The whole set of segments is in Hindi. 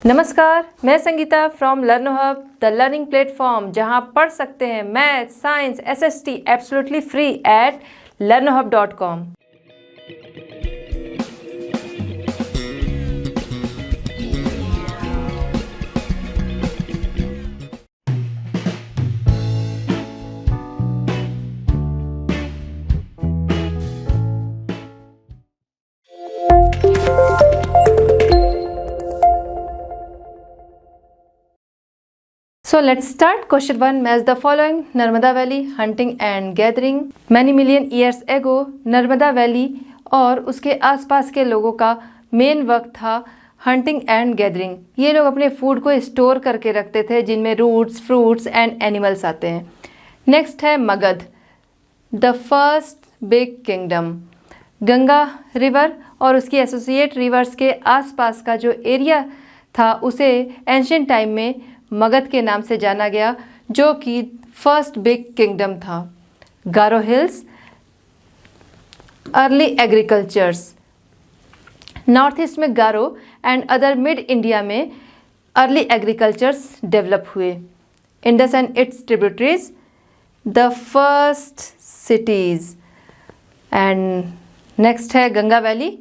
नमस्कार, मैं Sangeeta from लर्नो hub, the learning platform, जहां पढ़ सकते हैं math, science, SST absolutely free at learnohub.com। So let's start. Question 1. Match the following. Narmada Valley, hunting and gathering. Many million years ago, Narmada valley और उसके आसपास के लोगों का मेन वर्क था हंटिंग एंड गैदरिंग। ये लोग अपने फूड को स्टोर करके रखते थे, जिनमें रूट्स, फ्रूट्स एंड एनिमल्स आते हैं। नेक्स्ट है Magadh, the first big kingdom. Ganga river और उसकी एसोसिएट रिवर्स के आसपास का जो एरिया था उसे एंशिएंट टाइम में मगध के नाम से जाना गया, जो कि फर्स्ट बिग किंगडम था। Garo hills, early agricultures. North east में Garo and other mid India में अर्ली एग्रीकल्चर्स डेवलप हुए। Indus and its tributaries, the first cities. And next है Ganga valley,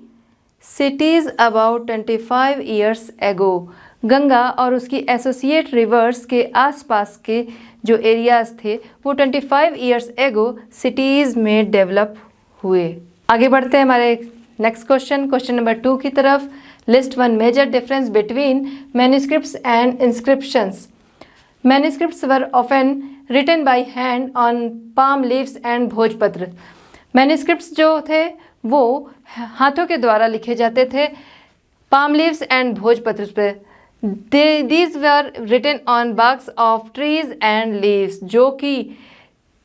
cities about 25 years ago. Ganga और उसकी एसोसिएट रिवर्स के आसपास के जो एरियाज थे वो 25 ईयर्स एगो सिटीज़ में डेवलप हुए। आगे बढ़ते हैं हमारे नेक्स्ट क्वेश्चन नंबर 2 की तरफ। List 1 major difference between manuscripts and inscriptions. Manuscripts were often written by hand on palm leaves and भोजपत्र। मैन्युस्क्रिप्ट्स जो थे वो हाथों के द्वारा लिखे जाते थे पाम लीव्स एंड भोजपत्र पे। These were written on barks of trees and leaves, जो कि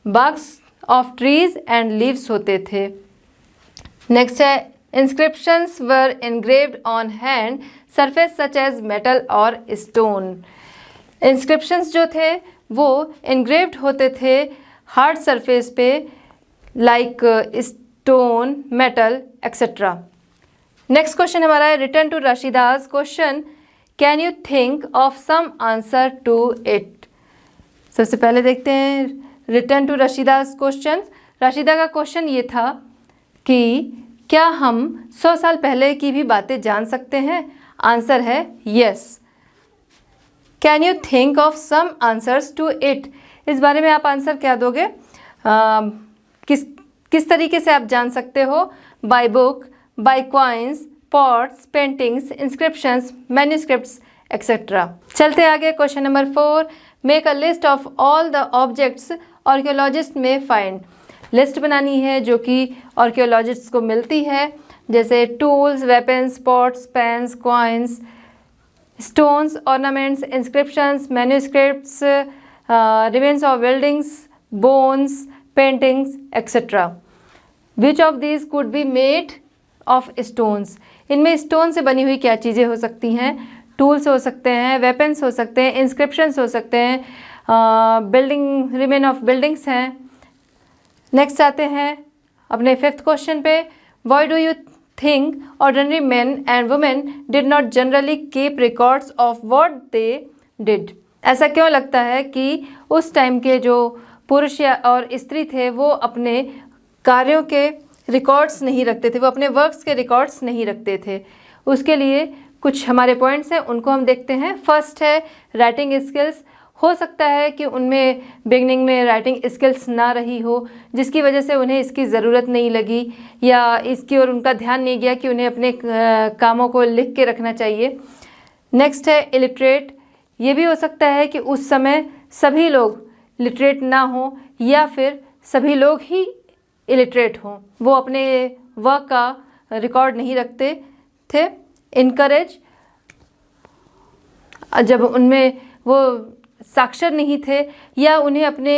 barks of trees and leaves होते थे। नेक्स्ट है inscriptions were engraved on hand surface such as metal or stone। inscriptions जो थे वो engraved होते थे हार्ड सरफेस पे like stone, metal etcetera. Next question हमारा है return to Rashida's question, can you think of some answer to it. सबसे पहले देखते हैं return to Rashida's question. Rashida का क्वेश्चन ये था कि क्या हम 100 साल पहले की भी बातें जान सकते हैं। आंसर है yes. Can you think of some answers to it, इस बारे में आप आंसर क्या दोगे, किस तरीके से आप जान सकते हो। By book, by coins, pots, paintings, inscriptions, manuscripts etcetera. चलते आगे question number 4। Make a list of all the objects archaeologist may find. लिस्ट बनानी है जो कि आर्कियोलॉजिस्ट को मिलती है, जैसे tools, weapons, pots, pens, coins, stones, ornaments, inscriptions, manuscripts, remains of buildings, bones, paintings etcetera. Which of these could be made of stones. इनमें स्टोन से बनी हुई क्या चीज़ें हो सकती हैं। टूल्स हो सकते हैं, वेपन्स हो सकते हैं, इंस्क्रिप्शंस हो सकते हैं, बिल्डिंग, रिमेन ऑफ बिल्डिंग्स हैं। नेक्स्ट आते हैं अपने 5th क्वेश्चन पे। Why do you think ordinary man and women did not generally keep records of what they did. ऐसा क्यों लगता है कि उस टाइम के जो पुरुष या और स्त्री थे वो अपने कार्यों के रिकॉर्ड्स नहीं रखते थे, वो अपने वर्क्स के रिकॉर्ड्स नहीं रखते थे। उसके लिए कुछ हमारे पॉइंट्स हैं, उनको हम देखते हैं। फर्स्ट है राइटिंग स्किल्स। हो सकता है कि उनमें बिगनिंग में राइटिंग स्किल्स ना रही हो, जिसकी वजह से उन्हें इसकी ज़रूरत नहीं लगी या इसकी ओर उनका ध्यान नहीं गया कि उन्हें अपने कामों को लिख के रखना चाहिए। नेक्स्ट है इलिटरेट। ये भी हो सकता है कि उस समय सभी लोग लिटरेट ना हो या फिर सभी लोग ही इलिटरेट हों, वो अपने वर्क का रिकॉर्ड नहीं रखते थे। इनकरेज, जब उनमें वो साक्षर नहीं थे या उन्हें अपने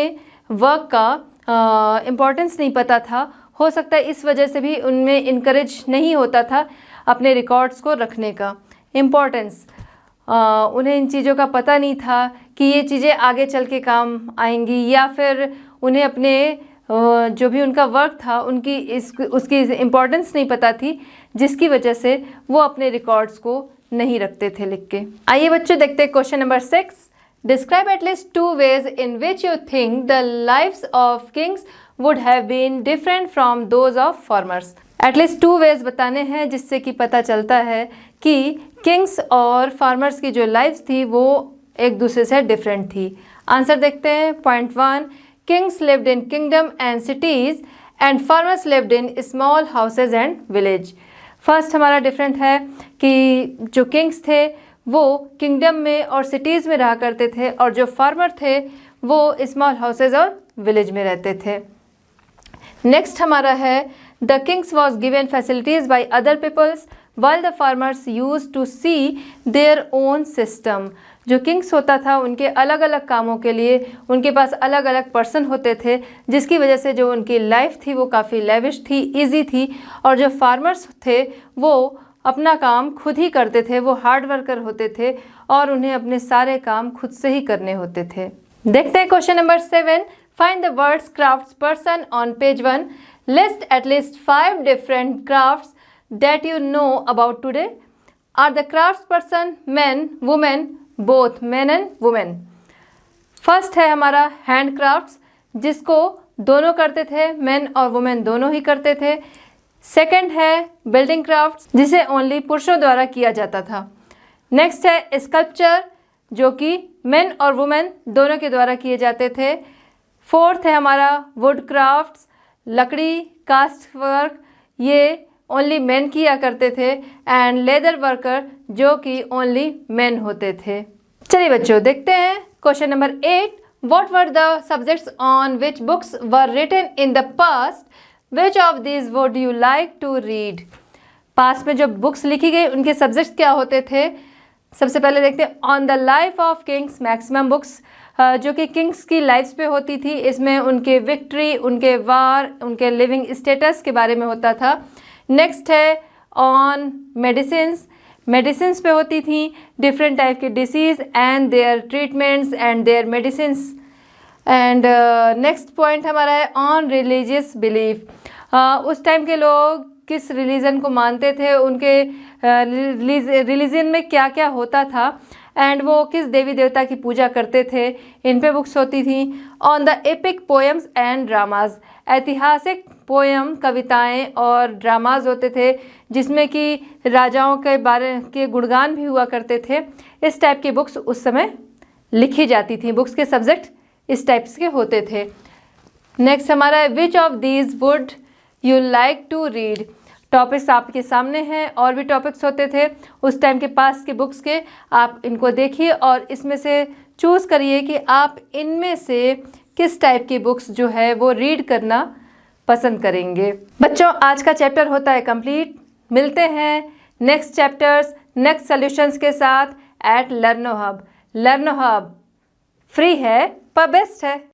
वर्क का इम्पोर्टेंस नहीं पता था, हो सकता है इस वजह से भी उनमें इनकरेज नहीं होता था अपने रिकॉर्ड्स को रखने का। इम्पोर्टेंस, उन्हें इन चीज़ों का पता नहीं था कि ये चीज़ें आगे चल के काम आएंगी, या फिर उन्हें अपने जो भी उनका वर्क था उसकी इम्पोर्टेंस नहीं पता थी, जिसकी वजह से वो अपने रिकॉर्ड्स को नहीं रखते थे लिख के। आइए बच्चों देखते हैं question number 6। Describe at least 2 ways in which you think the lives of kings would have been different from those of farmers। At least 2 ways बताने हैं जिससे कि पता चलता है कि किंग्स और फार्मर्स की जो लाइफ्स थी वो एक दूसरे से डिफरेंट थी। आंसर देखते हैं। Point 1, Kings lived in kingdom and cities and farmers lived in small houses and village. First हमारा डिफरेंट है कि जो किंग्स थे वो किंगडम में और सिटीज़ में रहा करते थे और जो फार्मर थे वो स्मॉल हाउसेज और विलेज में रहते थे। नेक्स्ट हमारा है the kings was given facilities by other peoples while the farmers use to see their own system. जो किंग्स होता था उनके अलग अलग कामों के लिए उनके पास अलग अलग पर्सन होते थे, जिसकी वजह से जो उनकी लाइफ थी वो काफ़ी लेविश थी, इजी थी। और जो फार्मर्स थे वो अपना काम खुद ही करते थे, वो हार्ड वर्कर होते थे और उन्हें अपने सारे काम खुद से ही करने होते थे। देखते हैं question number 7। Find the words crafts person on page 1। List at least 5 different crafts that you know about today. Are the crafts person man, women, both man and women. First है हमारा हैंड क्राफ्ट्स, जिसको दोनों करते थे, मैन और वुमेन दोनों ही करते थे। सेकंड है बिल्डिंग क्राफ्ट्स, जिसे ओनली पुरुषों द्वारा किया जाता था। नेक्स्ट है स्कल्पचर, जो कि मेन और वुमेन दोनों के द्वारा किए जाते थे। फोर्थ है हमारा वुड क्राफ्ट्स, लकड़ी, कास्ट वर्क, ये ओनली मेन किया करते थे। एंड लेदर वर्कर, जो कि ओनली मेन होते थे। चलिए बच्चों देखते हैं question number 8। What were the subjects on which books were written in the past? Which of these would you like to read? Past में जो बुक्स लिखी गई उनके सब्जेक्ट्स क्या होते थे? सबसे पहले देखते हैं on the life of Kings. Maximum books जो कि किंग्स की लाइफ्स पे होती थी, इसमें उनके विक्ट्री, उनके वार, उनके लिविंग स्टेटस के बारे में होता था। नेक्स्ट है ऑन मेडिसिन्स। मेडिसिन्स पे होती थी डिफरेंट टाइप के diseases and their treatments and their medicines. And next point हमारा है ऑन रिलीजियस बिलीफ। उस टाइम के लोग किस रिलीजन को मानते थे, उनके रिलीजन में क्या क्या होता था एंड वो किस देवी देवता की पूजा करते थे, इन पे बुक्स होती थी। On the epic poems and dramas. ऐतिहासिक पोएम, कविताएं और ड्रामाज होते थे जिसमें कि राजाओं के बारे के गुणगान भी हुआ करते थे। इस टाइप की बुक्स उस समय लिखी जाती थी। बुक्स के सब्जेक्ट इस टाइप्स के होते थे। नेक्स्ट हमारा है which of these would you like to read. Topics आपके सामने हैं, और भी टॉपिक्स होते थे उस टाइम के पास के बुक्स के। आप इनको देखिए और इसमें से चूज़ करिए कि आप इनमें से किस टाइप की बुक्स जो है वो रीड करना पसंद करेंगे। बच्चों आज का चैप्टर होता है कंप्लीट। मिलते हैं नेक्स्ट चैप्टर्स, नेक्स्ट सॉल्यूशंस के साथ at Learno Hub. Learno Hub free है पर बेस्ट है।